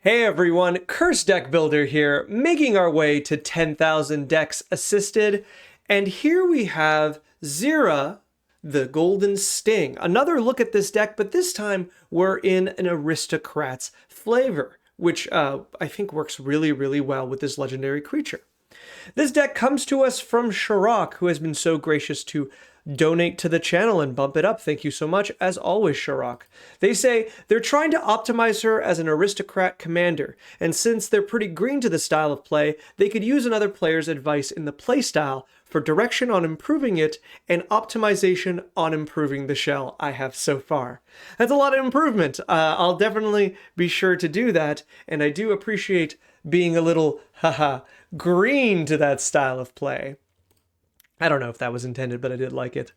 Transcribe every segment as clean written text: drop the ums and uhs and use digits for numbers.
Hey everyone, Curse Deck Builder here, making our way to 10,000 decks assisted, and here we have Xira, the Golden Sting. Another look at this deck, but this time we're in an Aristocrats flavor, which I think works really well with this legendary creature. This deck comes to us from Xira, who has been so gracious to donate to the channel and bump it up. Thank you so much, as always, Xira. They say they're trying to optimize her as an aristocrat commander, and since they're pretty green to the style of play, they could use another player's advice in the playstyle for direction on improving it and optimization on improving the shell I have so far. That's a lot of improvement. I'll definitely be sure to do that, and I do appreciate being a little, green to that style of play. I don't know if that was intended, but I did like it.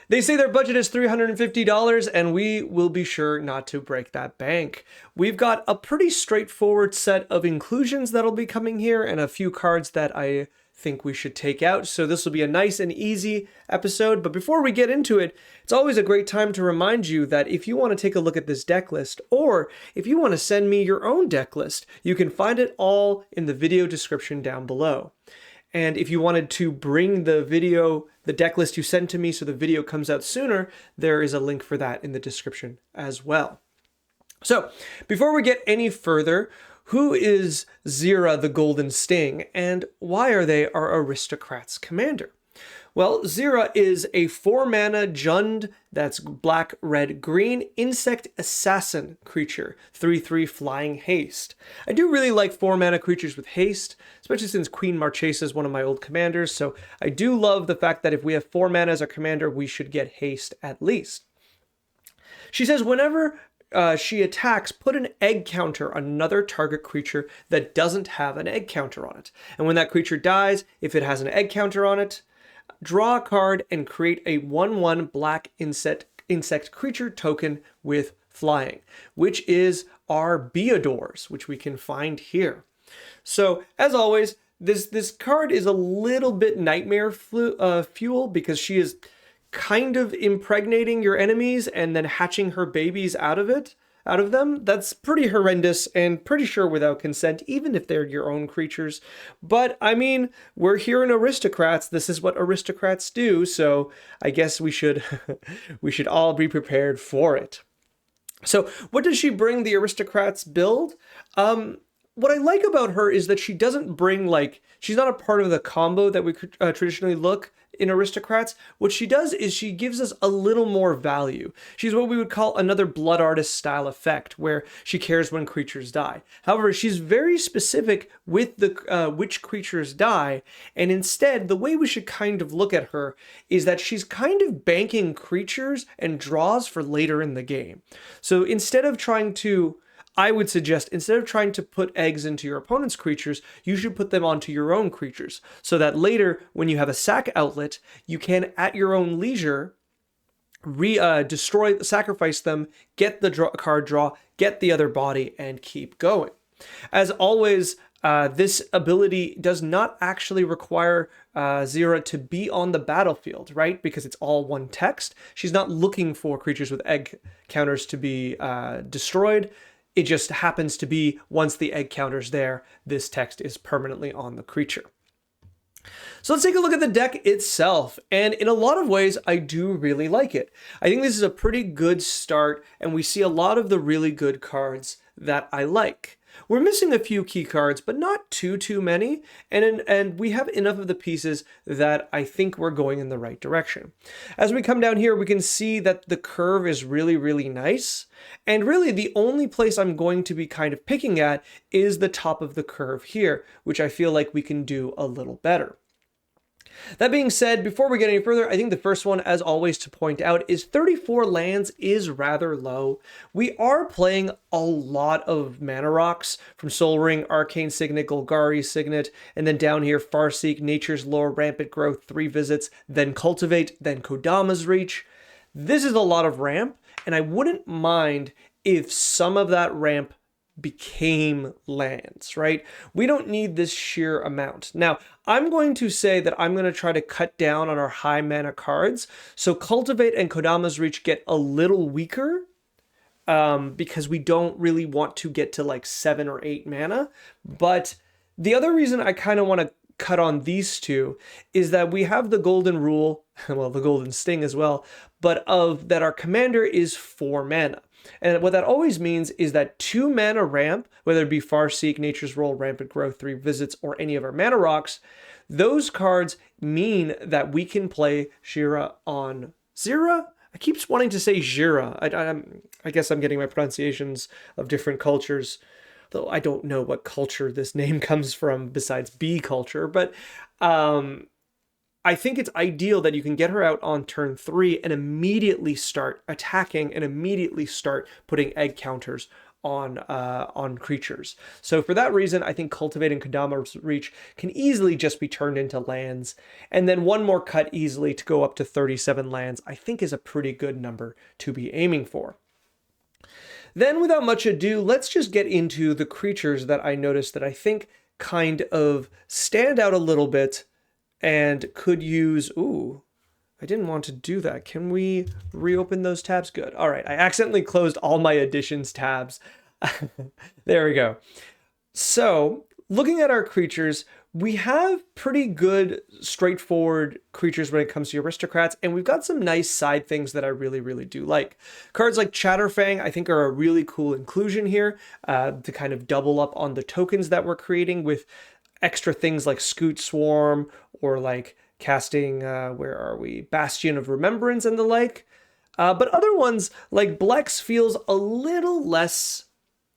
They say their budget is $350, and we will be sure not to break that bank. We've got a pretty straightforward set of inclusions that'll be coming here, and a few cards that I think we should take out, so this will be a nice and easy episode. But before we get into it, it's always a great time to remind you that if you want to take a look at this deck list, or if you want to send me your own deck list, you can find it all in the video description down below. And if you wanted to bring the deck list you sent to me so the video comes out sooner, there is a link for that in the description as well. So, before we get any further, who is Xira the Golden Sting, and why are they our Aristocrats commander? Well, Xira is a 4-mana Jund, that's black, red, green, insect assassin creature, 3/3 flying haste. I do really like 4-mana creatures with haste, especially since Queen Marchesa is one of my old commanders, so I do love the fact that if we have 4 mana as our commander, we should get haste at least. She says whenever she attacks, put an egg counter on another target creature that doesn't have an egg counter on it. And when that creature dies, if it has an egg counter on it, draw a card and create a 1/1 black insect creature token with flying, which is our Beadors, which we can find here. So, as always, this card is a little bit nightmare fuel because she is kind of impregnating your enemies and then hatching her babies out of them. That's pretty horrendous and pretty sure without consent, even if they're your own creatures. But I mean, we're here in Aristocrats. This is what aristocrats do, so I guess we should we should all be prepared for it. So, what does she bring the Aristocrats build? What I like about her is that she doesn't bring, she's not a part of the combo that we traditionally look in Aristocrats. What she does is she gives us a little more value. She's what we would call another Blood Artist style effect, where she cares when creatures die. However, she's very specific with the which creatures die, and instead, the way we should kind of look at her is that she's kind of banking creatures and draws for later in the game. So instead of trying to I would suggest, instead of trying to put eggs into your opponent's creatures, you should put them onto your own creatures, so that later, when you have a sack outlet, you can, at your own leisure, sacrifice them, get the card draw, get the other body, and keep going. As always, this ability does not actually require Xira to be on the battlefield, right? Because it's all one text. She's not looking for creatures with egg counters to be destroyed. It just happens to be, once the egg counter's there, this text is permanently on the creature. So let's take a look at the deck itself, and in a lot of ways, I do really like it. I think this is a pretty good start, and we see a lot of the really good cards that I like. We're missing a few key cards, but not too many, and we have enough of the pieces that I think we're going in the right direction. As we come down here, we can see that the curve is really nice, and really the only place I'm going to be kind of picking at is the top of the curve here, which I feel like we can do a little better. That being said, before we get any further, I think the first one, as always, to point out is 34 lands is rather low. We are playing a lot of mana rocks, from Sol Ring, Arcane Signet, Golgari Signet, and then down here, Farseek, Nature's Lore, Rampant Growth, 3 Visits, then Cultivate, then Kodama's Reach. This is a lot of ramp, and I wouldn't mind if some of that ramp became lands, right? We don't need this sheer amount. Now, I'm going to say that I'm going to try to cut down on our high mana cards, so Cultivate and Kodama's Reach get a little weaker, because we don't really want to get to like 7 or 8 mana. But the other reason I kind of want to cut on these two is that we have the golden rule, well, the golden sting as well, but of that our commander is 4 mana. And what that always means is that 2 mana ramp, whether it be Farseek, Nature's Roll, Rampant Growth, 3 Visits, or any of our mana rocks, those cards mean that we can play Xira on Xira. I keep wanting to say Xira. I guess I'm getting my pronunciations of different cultures, though I don't know what culture this name comes from besides bee culture. But I think it's ideal that you can get her out on turn 3 and immediately start attacking and immediately start putting egg counters on creatures. So for that reason, I think Cultivating Kodama's Reach can easily just be turned into lands. And then one more cut easily to go up to 37 lands, I think is a pretty good number to be aiming for. Then without much ado, let's just get into the creatures that I noticed that I think kind of stand out a little bit and could use, ooh, I didn't want to do that. Can we reopen those tabs? Good. All right. I accidentally closed all my additions tabs. There we go. So looking at our creatures, we have pretty good, straightforward creatures when it comes to aristocrats, and we've got some nice side things that I really, really do like. Cards like Chatterfang, I think, are a really cool inclusion here to kind of double up on the tokens that we're creating with extra things like Scoot Swarm or like casting, where are we? Bastion of Remembrance and the like. But other ones like Blex feels a little less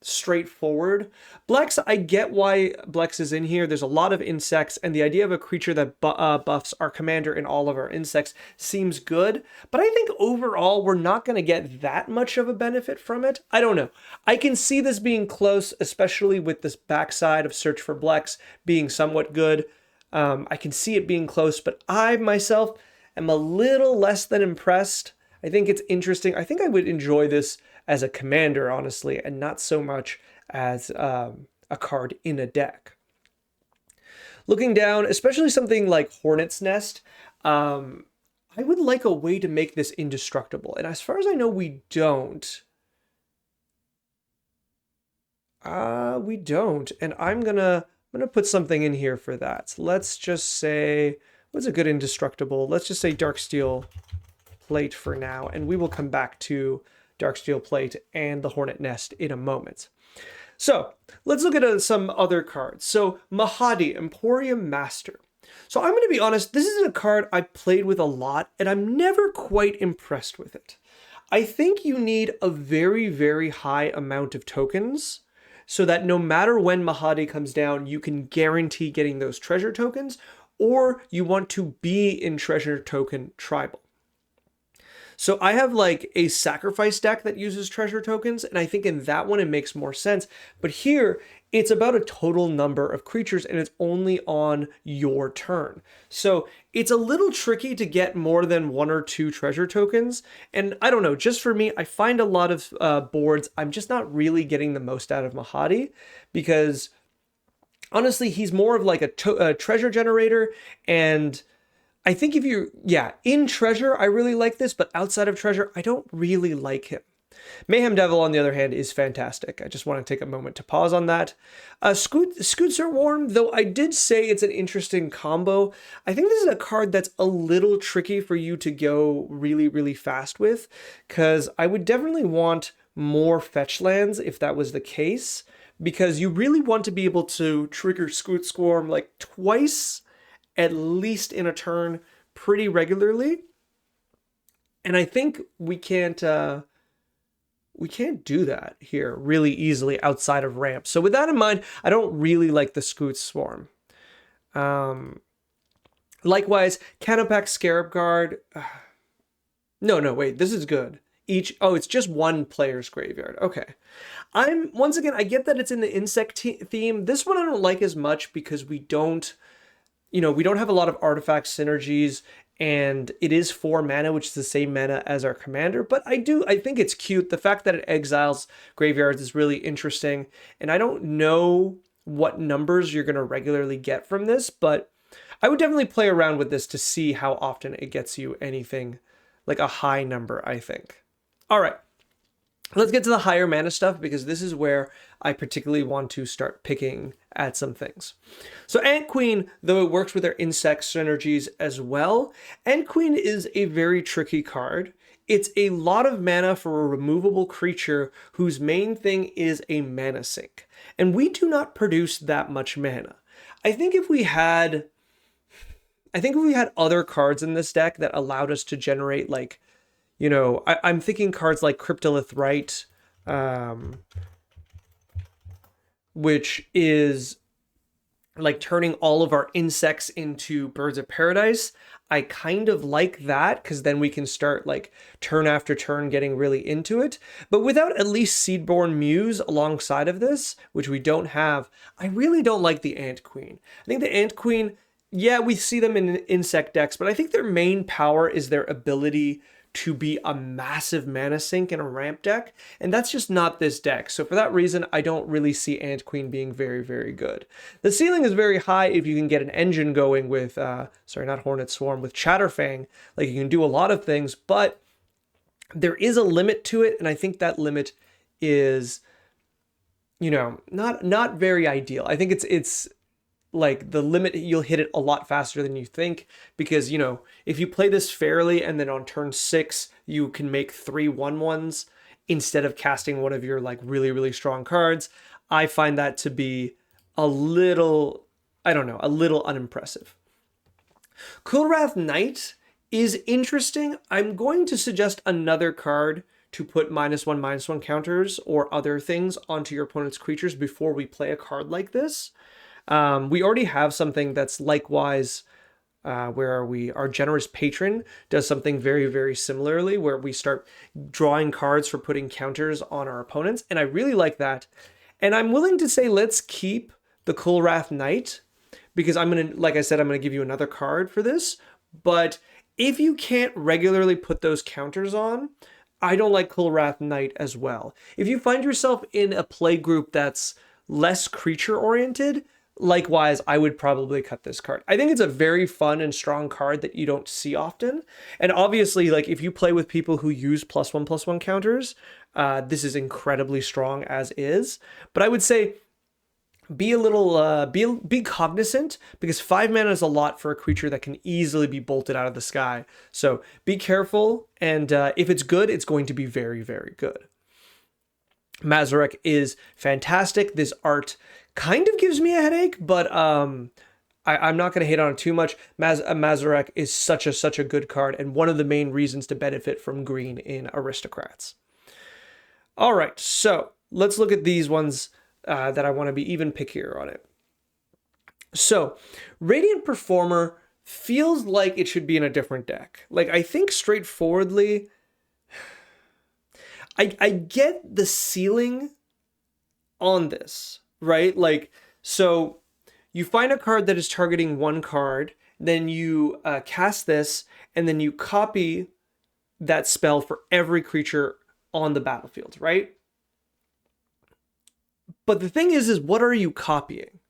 straightforward. Blex, I get why Blex is in here. There's a lot of insects, and the idea of a creature that buffs our commander and all of our insects seems good. But I think overall, we're not going to get that much of a benefit from it. I don't know. I can see this being close, especially with this backside of Search for Blex being somewhat good. I can see it being close, but I myself am a little less than impressed. I think it's interesting. I think I would enjoy this as a commander, honestly, and not so much as a card in a deck. Looking down, especially something like Hornet's Nest, I would like a way to make this indestructible. And as far as I know, we don't. We don't. And I'm gonna put something in here for that. So let's just say, what's a good indestructible? Let's just say Darksteel Plate for now, and we will come back to Darksteel Plate and the Hornet Nest in a moment. So let's look at some other cards. So Mahadi, Emporium Master. So I'm going to be honest, this is a card I played with a lot, and I'm never quite impressed with it. I think you need a very, very high amount of tokens so that no matter when Mahadi comes down, you can guarantee getting those treasure tokens, or you want to be in treasure token tribal. So I have like a sacrifice deck that uses treasure tokens, and I think in that one it makes more sense. But here, it's about a total number of creatures, and it's only on your turn. So it's a little tricky to get more than 1 or 2 treasure tokens. And I don't know, just for me, I find a lot of boards, I'm just not really getting the most out of Mahadi, because honestly, he's more of like a treasure generator, and I think if you, in Treasure, I really like this, but outside of Treasure, I don't really like him. Mayhem Devil, on the other hand, is fantastic. I just want to take a moment to pause on that. Scootser Worm, though I did say it's an interesting combo, I think this is a card that's a little tricky for you to go really, really fast with, because I would definitely want more fetch lands if that was the case, because you really want to be able to trigger Scoot Swarm like twice at least in a turn pretty regularly. And I think we can't do that here really easily outside of ramp. So with that in mind, I don't really like the Scoot Swarm. Likewise, Canopax Scarab Guard. No, wait, this is good. It's just one player's graveyard. Okay. Once again, I get that it's in the insect theme. This one I don't like as much because we don't have a lot of artifact synergies, and it is 4 mana, which is the same mana as our commander, but I think it's cute. The fact that it exiles graveyards is really interesting, and I don't know what numbers you're going to regularly get from this, but I would definitely play around with this to see how often it gets you anything like a high number, I think. All right. Let's get to the higher mana stuff, because this is where I particularly want to start picking at some things. So Ant Queen, though it works with their insect synergies as well, Ant Queen is a very tricky card. It's a lot of mana for a removable creature whose main thing is a mana sink. And we do not produce that much mana. I think if we had other cards in this deck that allowed us to generate, like, you know, I'm thinking cards like Cryptolith Rite, which is like turning all of our insects into birds of paradise. I kind of like that, because then we can start like turn after turn getting really into it. But without at least Seedborn Muse alongside of this, which we don't have, I really don't like the Ant Queen. I think the Ant Queen, yeah, we see them in insect decks, but I think their main power is their ability to be a massive mana sink in a ramp deck, and that's just not this deck. So for that reason, I don't really see Ant Queen being very, very good. The ceiling is very high if you can get an engine going with, sorry, not Hornet Swarm, with Chatterfang. Like, you can do a lot of things, but there is a limit to it, and I think that limit is, you know, not very ideal. I think it's like the limit, you'll hit it a lot faster than you think, because, you know, if you play this fairly and then on turn 6 you can make 3 1/1s instead of casting one of your like really, really strong cards, I find that to be a little, I don't know, a little unimpressive. Kulrath Knight is interesting. I'm going to suggest another card to put -1/-1 counters or other things onto your opponent's creatures before we play a card like this. We already have something that's likewise, where are we? Our Generous Patron does something very, very similarly, where we start drawing cards for putting counters on our opponents, and I really like that. And I'm willing to say let's keep the Kulrath Knight, because I'm going to, like I said, I'm going to give you another card for this, but if you can't regularly put those counters on, I don't like Kulrath Knight as well. If you find yourself in a play group that's less creature-oriented, likewise, I would probably cut this card. I think it's a very fun and strong card that you don't see often. And obviously, like, if you play with people who use +1/+1 counters, this is incredibly strong as is. But I would say be a little, be cognizant, because 5 mana is a lot for a creature that can easily be bolted out of the sky. So be careful, and if it's good, it's going to be very, very good. Mazarek is fantastic. This art kind of gives me a headache, but I'm not going to hate on it too much. Mazarek is such a good card, and one of the main reasons to benefit from green in Aristocrats. All right, so let's look at these ones that I want to be even pickier on it. So Radiant Performer feels like it should be in a different deck. Like, I think straightforwardly, I get the ceiling on this, right? Like, so you find a card that is targeting one card, then you cast this, and then you copy that spell for every creature on the battlefield, right? But the thing is what are you copying?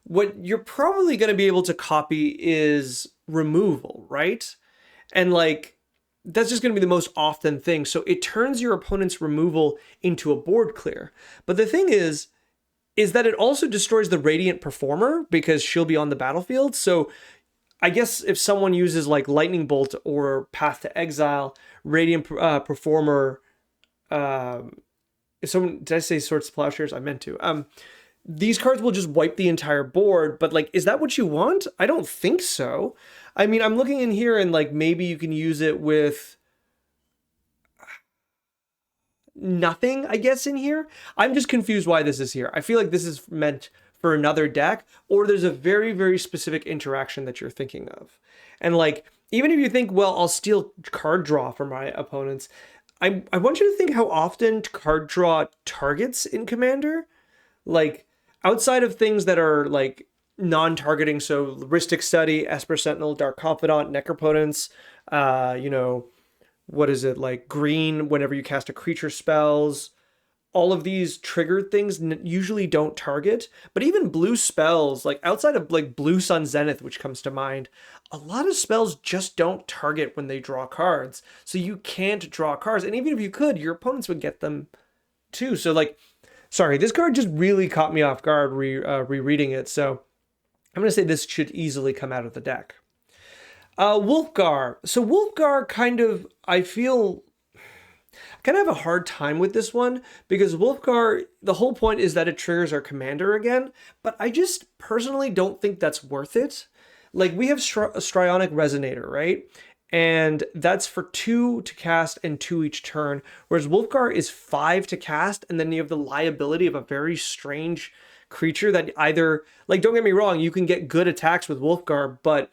What you're probably going to be able to copy is removal, right? And like, that's just going to be the most often thing. So it turns your opponent's removal into a board clear. But the thing is that it also destroys the Radiant Performer, because she'll be on the battlefield. So I guess if someone uses like Lightning Bolt or Path to Exile, Radiant Performer, if someone, did I say Swords to Plowshares? I meant to. These cards will just wipe the entire board, but like, is that what you want? I don't think so. I mean, I'm looking in here and like, maybe you can use it with nothing, I guess, in here. I'm just confused why this is here. I feel like this is meant for another deck, or there's a very, very specific interaction that you're thinking of. And like, even if you think, well, I'll steal card draw from my opponents, I want you to think how often card draw targets in Commander. Like, outside of things that are like non-targeting, so Rhystic Study, Esper Sentinel, Dark Confidant, Necropotence, you know, what is it, like green whenever you cast a creature spells, all of these triggered things usually don't target, but even blue spells, like outside of like Blue Sun Zenith, which comes to mind, a lot of spells just don't target when they draw cards. So you can't draw cards. And even if you could, your opponents would get them too. So like, sorry, this card just really caught me off guard rereading it. So I'm going to say this should easily come out of the deck. Wolfgar. So Wolfgar kind of, I feel, I kind of have a hard time with this one because Wolfgar, the whole point is that it triggers our commander again, but I just personally don't think that's worth it. Like we have a Strionic Resonator, right? And that's for 2 to cast and 2 each turn, whereas Wolfgar is 5 to cast, and then you have the liability of a very strange creature that either, like, don't get me wrong, you can get good attacks with Wolfgar, but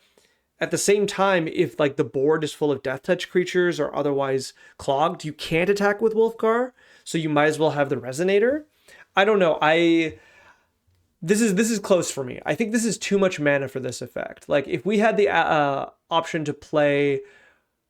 at the same time, if like the board is full of Death Touch creatures or otherwise clogged, you can't attack with Wolfgar, so you might as well have the Resonator. I don't know. This is close for me. I think this is too much mana for this effect. Like if we had the option to play,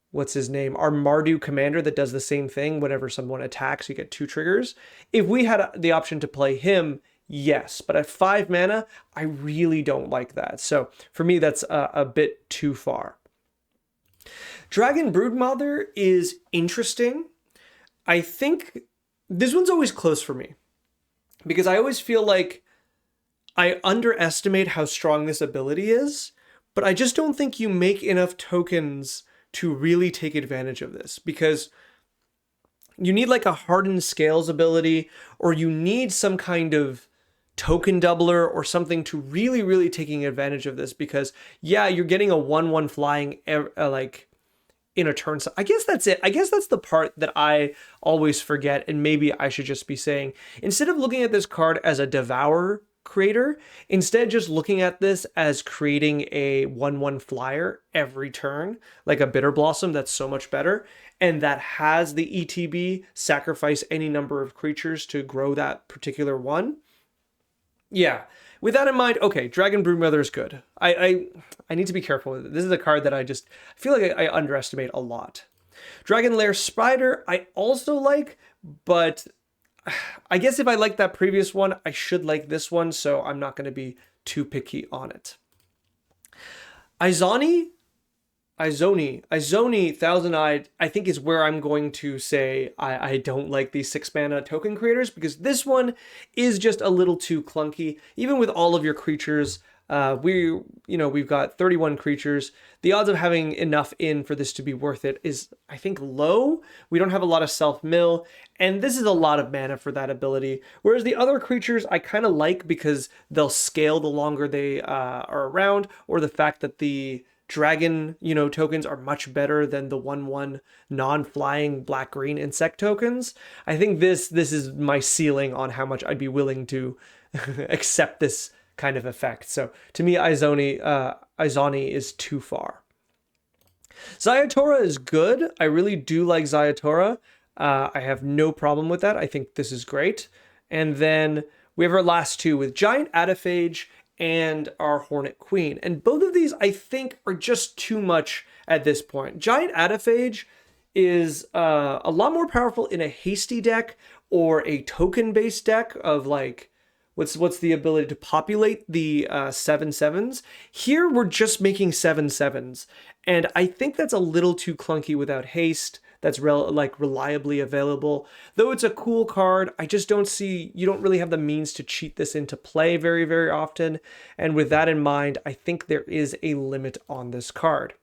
what's his name, our Mardu commander that does the same thing whenever someone attacks, you get 2 triggers. If we had the option to play him, yes, but at 5 mana, I really don't like that. So for me, that's a bit too far. Dragon Broodmother is interesting. I think this one's always close for me because I always feel like I underestimate how strong this ability is, but I just don't think you make enough tokens to really take advantage of this because you need like a Hardened Scales ability, or you need some kind of token doubler or something to really taking advantage of this because yeah, you're getting a 1/1 flying like in a turn. So I guess that's it. I guess that's the part that I always forget, and maybe I should just be saying, instead of looking at this card as a Devour creator, instead just looking at this as creating a 1/1 flyer every turn, like a Bitter Blossom that's so much better, and that has the ETB sacrifice any number of creatures to grow that particular one. Yeah, with that in mind, okay, Dragon Broodmother is good. I need to be careful with it. This is a card that I feel like I underestimate a lot. Dragon Lair Spider, I also like, but I guess if I like that previous one, I should like this one, so I'm not going to be too picky on it. Izoni, Thousand Eyed, I think is where I'm going to say I don't like these 6 mana token creators because this one is just a little too clunky. Even with all of your creatures, we've got 31 creatures. The odds of having enough in for this to be worth it is, I think, low. We don't have a lot of self-mill, and this is a lot of mana for that ability. Whereas the other creatures I kind of like because they'll scale the longer they are around, or the fact that the dragon, tokens are much better than the 1/1 non-flying black-green insect tokens. I think this is my ceiling on how much I'd be willing to accept this kind of effect. So to me, Izoni is too far. Zayatora is good. I really do like Zayatora. I have no problem with that. I think this is great. And then we have our last 2 with Giant Ataphage and our Hornet Queen. And both of these, I think, are just too much at this point. Giant Ataphage is a lot more powerful in a hasty deck or a token-based deck of like, what's the ability to populate the 7/7s. Here, we're just making 7/7s. And I think that's a little too clunky without haste. That's reliably available. Though it's a cool card, I just don't see, you don't really have the means to cheat this into play very, very often. And with that in mind, I think there is a limit on this card.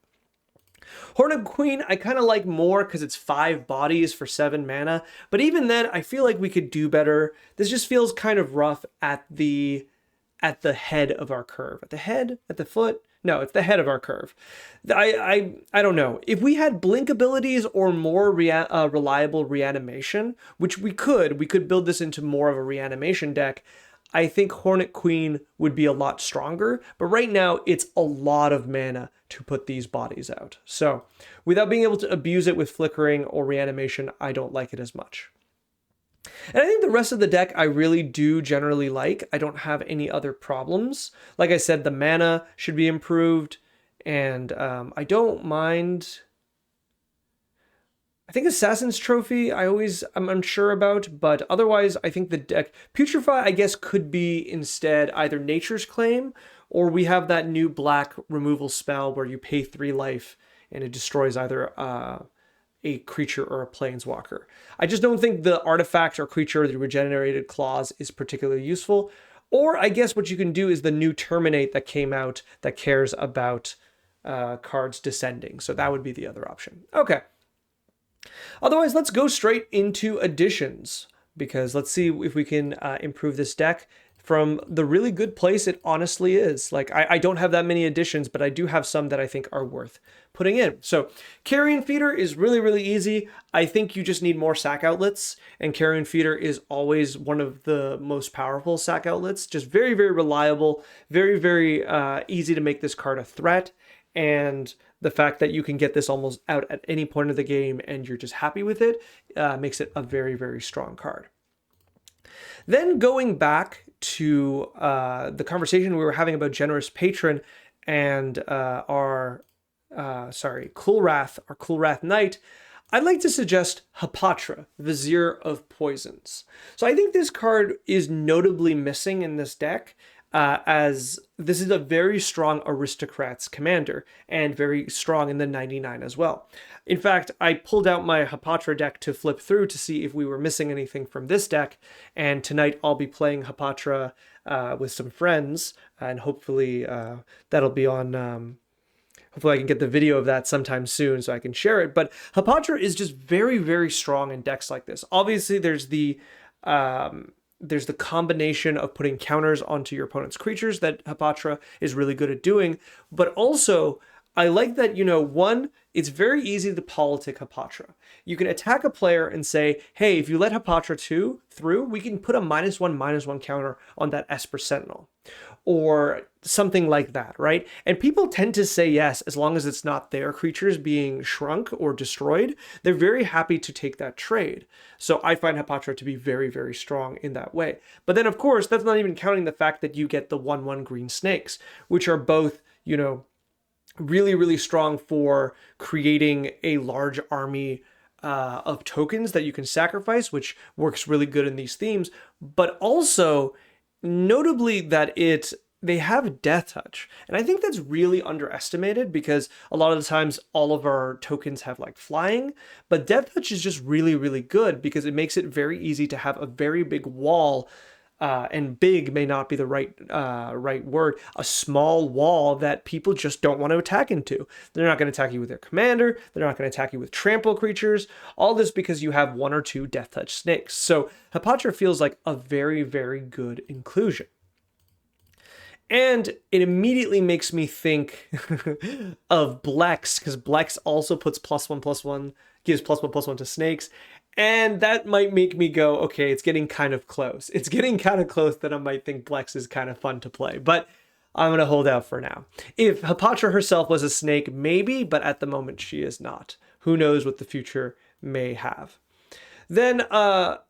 Hornet Queen, I kind of like more because it's 5 bodies for 7 mana. But even then, I feel like we could do better. This just feels kind of rough at the head of our curve. At the head? At the foot? No, it's the head of our curve. I don't know. If we had blink abilities or more reliable reanimation, which we could build this into more of a reanimation deck, I think Hornet Queen would be a lot stronger. But right now, it's a lot of mana to put these bodies out. So without being able to abuse it with flickering or reanimation, I don't like it as much. And I think the rest of the deck I really do generally like. I don't have any other problems. Like I said, the mana should be improved, and I don't mind. I think Assassin's Trophy, I'm unsure about, but otherwise, I think the deck Putrefy, I guess, could be instead either Nature's Claim, or we have that new black removal spell where you pay 3 life and it destroys either a creature or a planeswalker. I just don't think the artifact or creature, the regenerated clause, is particularly useful. Or I guess what you can do is the new Terminate that came out that cares about cards descending. So that would be the other option. Okay. Otherwise, let's go straight into additions, because let's see if we can improve this deck from the really good place it honestly is. Like, I don't have that many additions, but I do have some that I think are worth putting in. So Carrion Feeder is really, really easy. I think you just need more sack outlets, and Carrion Feeder is always one of the most powerful sack outlets. Just very, very reliable, very, very easy to make this card a threat. And the fact that you can get this almost out at any point of the game and you're just happy with it makes it a very, very strong card. Then going back to the conversation we were having about Generous Patron and our Coolwrath Knight, I'd like to suggest Hapatra, Vizier of Poisons. So I think this card is notably missing in this deck, as this is a very strong Aristocrats commander and very strong in the 99 as well. In fact, I pulled out my Hapatra deck to flip through to see if we were missing anything from this deck, and tonight I'll be playing Hapatra with some friends, and hopefully that'll be on... Hopefully I can get the video of that sometime soon so I can share it. But Hapatra is just very, very strong in decks like this. Obviously, there's the combination of putting counters onto your opponent's creatures that Hapatra is really good at doing. But also, I like that, one, it's very easy to politic Hapatra. You can attack a player and say, hey, if you let Hapatra 2 through, we can put a -1/-1 counter on that Esper Sentinel. Or something like that, right? And people tend to say yes, as long as it's not their creatures being shrunk or destroyed. They're very happy to take that trade. So I find Hapatra to be very, very strong in that way. But then, of course, that's not even counting the fact that you get the 1/1 green snakes, which are both, really, really strong for creating a large army of tokens that you can sacrifice, which works really good in these themes. But also, notably that they have Death Touch. And I think that's really underestimated, because a lot of the times all of our tokens have like flying, but Death Touch is just really, really good because it makes it very easy to have a very big wall, and big may not be the right word, a small wall that people just don't want to attack into. They're not going to attack you with their commander. They're not going to attack you with trample creatures. All this because you have 1 or 2 Death Touch snakes. So Hapatra feels like a very, very good inclusion. And it immediately makes me think of Blex, because Blex also puts +1/+1, gives +1/+1 to snakes. And that might make me go, okay, it's getting kind of close. It's getting kind of close that I might think Blex is kind of fun to play. But I'm going to hold out for now. If Hapatra herself was a snake, maybe, but at the moment she is not. Who knows what the future may have. Then a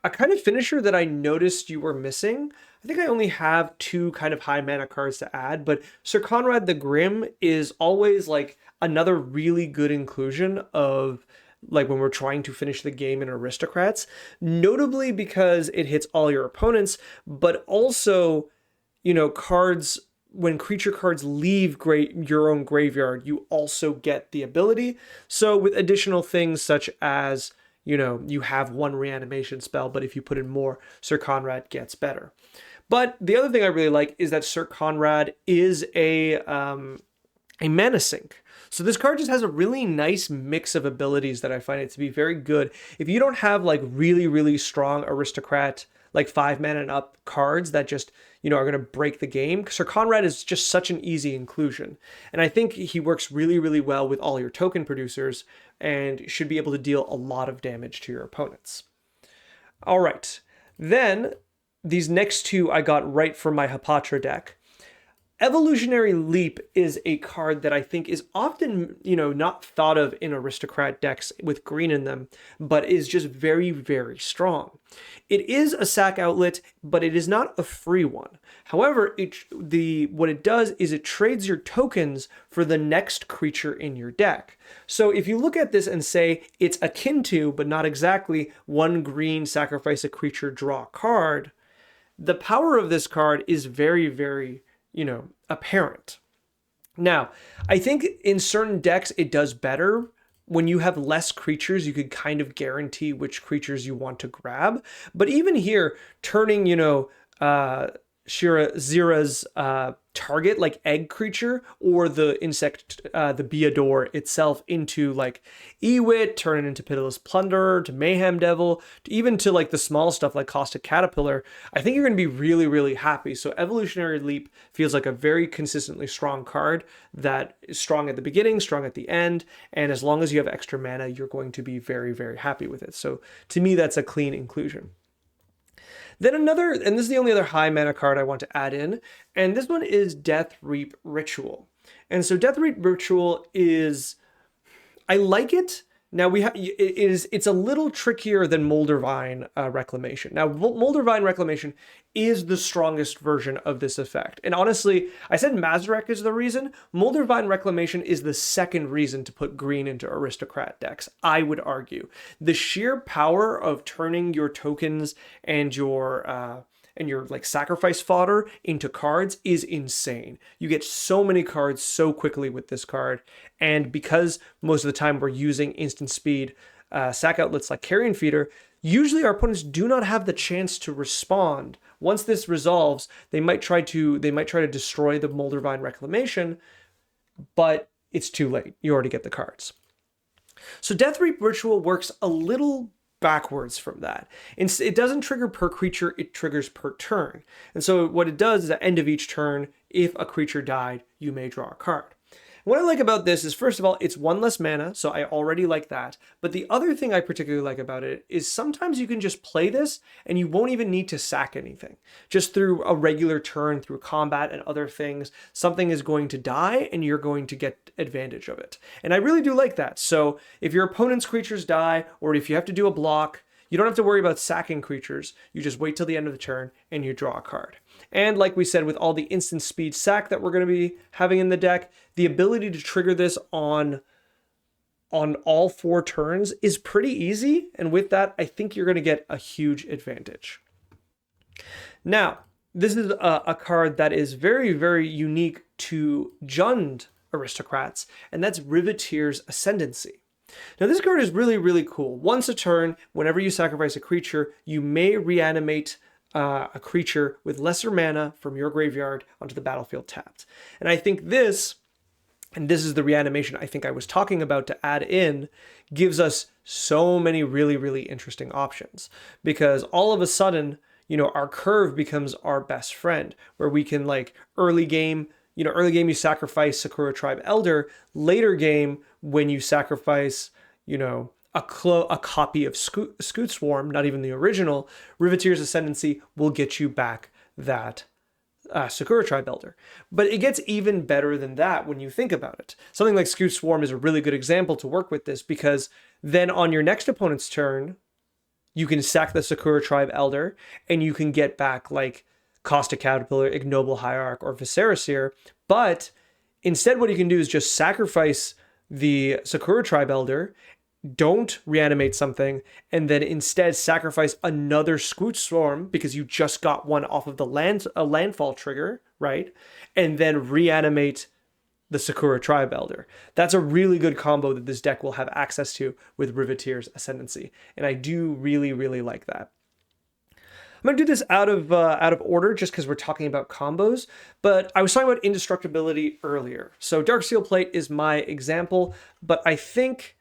kind of finisher that I noticed you were missing. I think I only have 2 kind of high mana cards to add, but Sir Conrad the Grim is always like another really good inclusion of like when we're trying to finish the game in Aristocrats, notably because it hits all your opponents, but also, cards, when creature cards leave your own graveyard, you also get the ability. So with additional things such as, you have 1 reanimation spell, but if you put in more, Sir Conrad gets better. But the other thing I really like is that Sir Conrad is a mana sink. So this card just has a really nice mix of abilities that I find it to be very good. If you don't have like really, really strong aristocrat, like 5 mana and up cards that just, are going to break the game, Sir Conrad is just such an easy inclusion. And I think he works really, really well with all your token producers and should be able to deal a lot of damage to your opponents. All right. Then these next 2 I got right from my Hapatra deck. Evolutionary Leap is a card that I think is often, not thought of in aristocrat decks with green in them, but is just very, very strong. It is a sack outlet, but it is not a free one. However, what it does is it trades your tokens for the next creature in your deck. So if you look at this and say it's akin to, but not exactly, 1 green, sacrifice a creature, draw a card, the power of this card is very, very apparent. Now, I think in certain decks it does better. When you have less creatures, you could kind of guarantee which creatures you want to grab. But even here, turning, Xira's target, like egg creature, or the insect, the Beador itself, into like Ewit, turn it into Pitiless Plunderer, to Mayhem Devil, even to like the small stuff like Caustic Caterpillar, I think you're going to be really, really happy. So Evolutionary Leap feels like a very consistently strong card that is strong at the beginning, strong at the end, and as long as you have extra mana, you're going to be very, very happy with it. So to me, that's a clean inclusion. Then another, and this is the only other high mana card I want to add in, and this one is Death Reap Ritual. And so Death Reap Ritual is, I like it. Now it's a little trickier than Moldervine Reclamation. Now Moldervine Reclamation is the strongest version of this effect. And honestly, I said Mazarek is the reason. Moldervine Reclamation is the second reason to put green into aristocrat decks, I would argue. The sheer power of turning your tokens and your like sacrifice fodder into cards is insane. You get so many cards so quickly with this card, and because most of the time we're using instant speed sack outlets like Carrion Feeder, usually our opponents do not have the chance to respond. Once this resolves, they might try to destroy the Moldervine Reclamation, but it's too late. You already get the cards. So Death Reap Ritual works a little backwards from that. It doesn't trigger per creature, it triggers per turn. And so what it does is at the end of each turn, if a creature died, you may draw a card. What I like about this is, first of all, it's 1 less mana, so I already like that. But the other thing I particularly like about it is sometimes you can just play this and you won't even need to sack anything. Just through a regular turn, through combat and other things, something is going to die and you're going to get advantage of it. And I really do like that. So if your opponent's creatures die, or if you have to do a block, you don't have to worry about sacking creatures. You just wait till the end of the turn and you draw a card. And like we said, with all the instant speed sack that we're going to be having in the deck, the ability to trigger this on all 4 turns is pretty easy. And with that, I think you're going to get a huge advantage. Now, this is a card that is very, very unique to Jund aristocrats, and that's Riveteer's Ascendancy. Now this card is really, really cool. Once a turn, whenever you sacrifice a creature, you may reanimate a creature with lesser mana from your graveyard onto the battlefield tapped. And I think this is the reanimation I think I was talking about to add in, gives us so many really, really interesting options. Because all of a sudden, our curve becomes our best friend, where we can, like, early game you sacrifice Sakura Tribe Elder. Later game, when you sacrifice, a copy of Scoot Swarm, not even the original, Riveteer's Ascendancy will get you back that Sakura Tribe Elder. But it gets even better than that when you think about it. Something like Scoot Swarm is a really good example to work with this, because then on your next opponent's turn, you can sack the Sakura Tribe Elder, and you can get back, like, Caustic Caterpillar, Ignoble Hierarch, or Viscera. But instead what you can do is just sacrifice the Sakura Tribe Elder, don't reanimate something, and then instead sacrifice another Scoot Swarm, because you just got one off of the landfall trigger, right? And then reanimate the Sakura Tribe Elder. That's a really good combo that this deck will have access to with Riveteer's Ascendancy, and I do really, really like that. I'm going to do this out of order just because we're talking about combos, but I was talking about indestructibility earlier. So Darksteel Plate is my example, but I think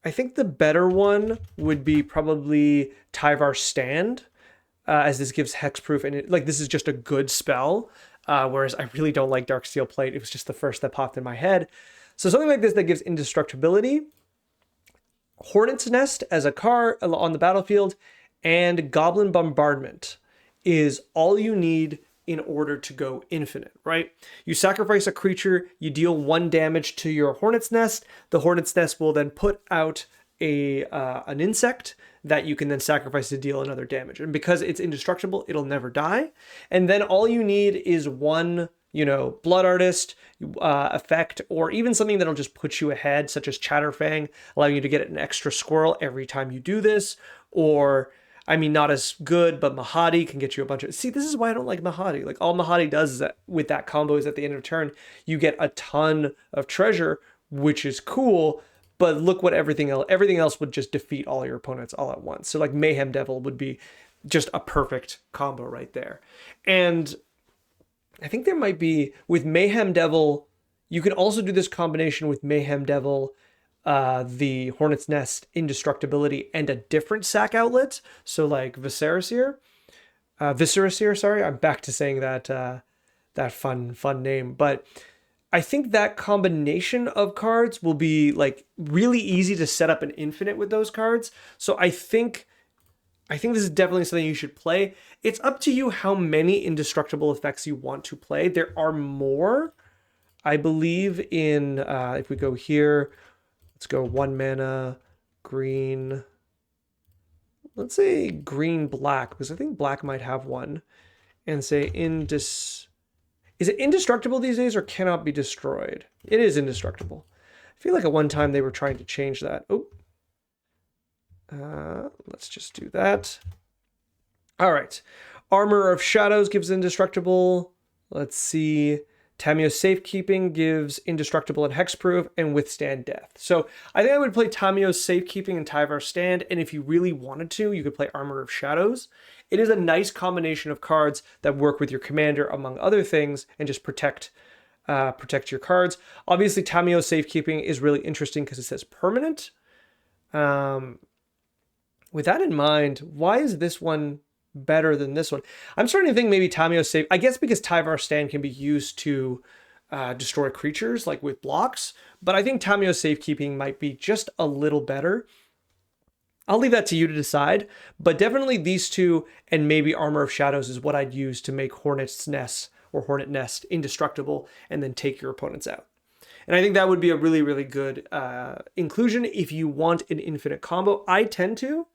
the better one would be probably Tyvar Stand, as this gives hexproof, and this is just a good spell, whereas I really don't like Darksteel Plate. It was just the first that popped in my head. So something like this that gives indestructibility, Hornet's Nest as a card on the battlefield, and Goblin Bombardment is all you need in order to go infinite, right? You sacrifice a creature, you deal 1 damage to your Hornet's Nest. The Hornet's Nest will then put out an insect that you can then sacrifice to deal another damage. And because it's indestructible, it'll never die. And then all you need is 1, Blood Artist effect, or even something that'll just put you ahead, such as Chatterfang, allowing you to get an extra squirrel every time you do this. Or, not as good, but Mahadi can get you a bunch of... See, this is why I don't like Mahadi. Like, all Mahadi does is that with that combo is at the end of turn, you get a ton of treasure, which is cool, but look what everything else would just defeat all your opponents all at once. So like Mayhem Devil would be just a perfect combo right there. And I think there might be, with Mayhem Devil, you can also do this combination with Mayhem Devil, the Hornet's Nest indestructibility, and a different sack outlet. So like Visceraseer, sorry, I'm back to saying that fun name, but I think that combination of cards will be like really easy to set up an infinite with those cards. So I think this is definitely something you should play. It's up to you how many indestructible effects you want to play. There are more, I believe, in if we go here, let's go 1 mana, green. Let's say green black, because I think black might have one, and say is it indestructible these days or cannot be destroyed? It is indestructible. I feel like at one time they were trying to change that. Oh, let's just do that. All right. Armor of Shadows gives indestructible. Let's see. Tamio's Safekeeping gives indestructible and hexproof and withstand death. So I think I would play Tamio's Safekeeping and Tyvar Stand, and if you really wanted to, you could play Armor of Shadows. It is a nice combination of cards that work with your commander, among other things, and just protect your cards. Obviously, Tamio's Safekeeping is really interesting because it says permanent. With that in mind, why is this one better than this one? I'm starting to think maybe Tamio's Safe... I guess because Tyvar Stand can be used to destroy creatures, like with blocks, but I think Tamio's Safekeeping might be just a little better. I'll leave that to you to decide, but definitely these two and maybe Armor of Shadows is what I'd use to make Hornet's Nest or Hornet Nest indestructible and then take your opponents out. And I think that would be a really, really good inclusion if you want an infinite combo. I tend to,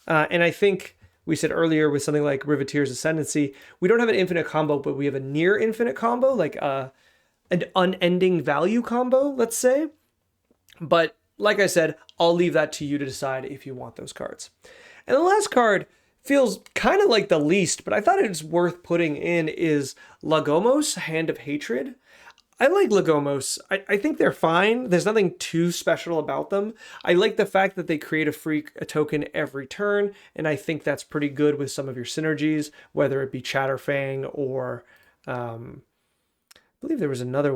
and I think we said earlier with something like Riveteer's Ascendancy, we don't have an infinite combo, but we have a near infinite combo, like an unending value combo, let's say. But like I said, I'll leave that to you to decide if you want those cards. And the last card feels kind of like the least, but I thought it's worth putting in is Lagomos, Hand of Hatred. I like Lagomos. I think they're fine. There's nothing too special about them. I like the fact that they create a token every turn, and I think that's pretty good with some of your synergies, whether it be Chatterfang or... I believe there was another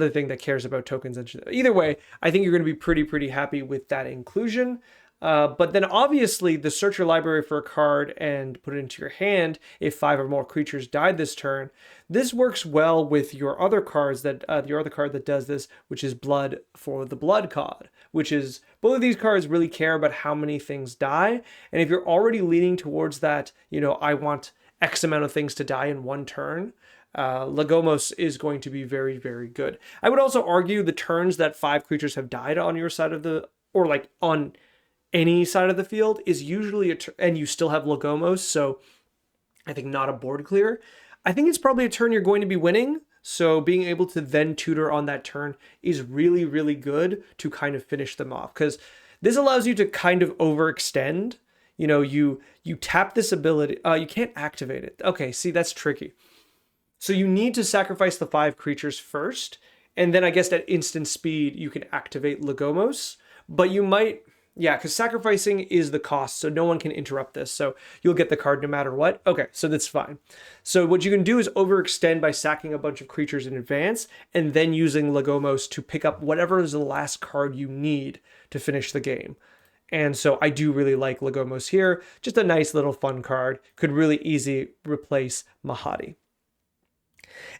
thing that cares about tokens. Either way, I think you're going to be pretty happy with that inclusion. But then obviously the search your library for a card and put it into your hand if 5 or more creatures died this turn. This works well with your other cards your other card that does this, which is Blood for the Blood God, which is both of these cards really care about how many things die. And if you're already leaning towards that, I want X amount of things to die in one turn, Lagomos is going to be very, very good. I would also argue the turns that 5 creatures have died on your side of or like on any side of the field is usually and you still have Lagomos, so I think not a board clear. I think it's probably a turn you're going to be winning, so being able to then tutor on that turn is really, really good to kind of finish them off, because this allows you to kind of overextend. You tap this ability, you can't activate it. Okay, see, that's tricky. So you need to sacrifice the 5 creatures first, and then I guess at instant speed you can activate Lagomos, but you might... Yeah, because sacrificing is the cost, so no one can interrupt this, so you'll get the card no matter what. Okay, so that's fine. So what you can do is overextend by sacking a bunch of creatures in advance, and then using Lagomos to pick up whatever is the last card you need to finish the game. And so I do really like Lagomos here. Just a nice little fun card. Could really easily replace Mahadi.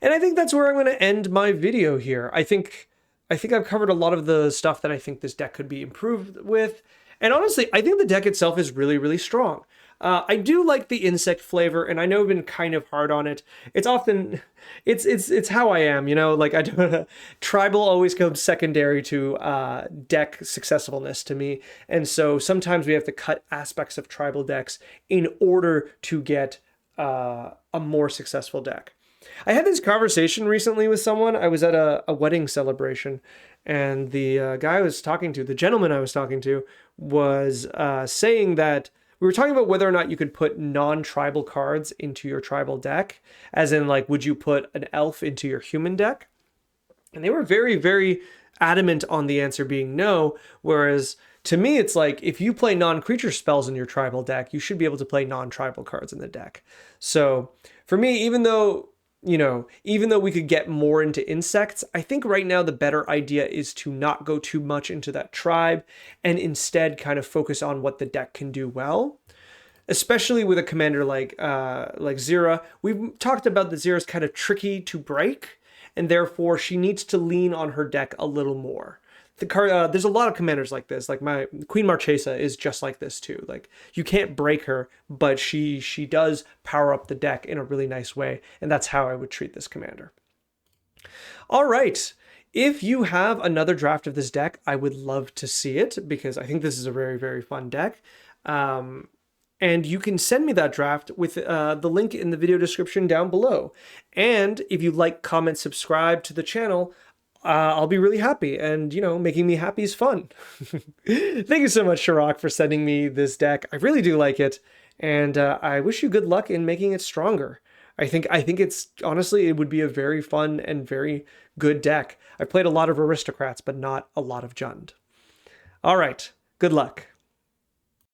And I think that's where I'm going to end my video here. I think I've covered a lot of the stuff that I think this deck could be improved with. And honestly, I think the deck itself is really, really strong. I do like the insect flavor, and I know I've been kind of hard on it. It's often, it's how I am, you know. Like I do, tribal always comes secondary to deck successfulness to me, and so sometimes we have to cut aspects of tribal decks in order to get a more successful deck. I had this conversation recently with someone. I was at a wedding celebration, and the guy I was talking to, the gentleman I was talking to, was saying that we were talking about whether or not you could put non-tribal cards into your tribal deck, as in, like, would you put an elf into your human deck? And they were very, very adamant on the answer being no, whereas to me, it's like, if you play non-creature spells in your tribal deck, you should be able to play non-tribal cards in the deck. So for me, even though we could get more into insects, I think right now the better idea is to not go too much into that tribe and instead kind of focus on what the deck can do well. Especially with a commander like Xira. We've talked about that Xira's kind of tricky to break, and therefore she needs to lean on her deck a little more. There's a lot of commanders like this. Like my Queen Marchesa is just like this too. Like, you can't break her, but she does power up the deck in a really nice way, and that's how I would treat this commander. All right. If you have another draft of this deck, I would love to see it, because I think this is a very, very fun deck. And you can send me that draft with the link in the video description down below. And if you like, comment, subscribe to the channel, I'll be really happy, and, you know, making me happy is fun. Thank you so much, Shirok, for sending me this deck. I really do like it, and I wish you good luck in making it stronger. I think it's, honestly, it would be a very fun and very good deck. I've played a lot of Aristocrats, but not a lot of Jund. All right, good luck.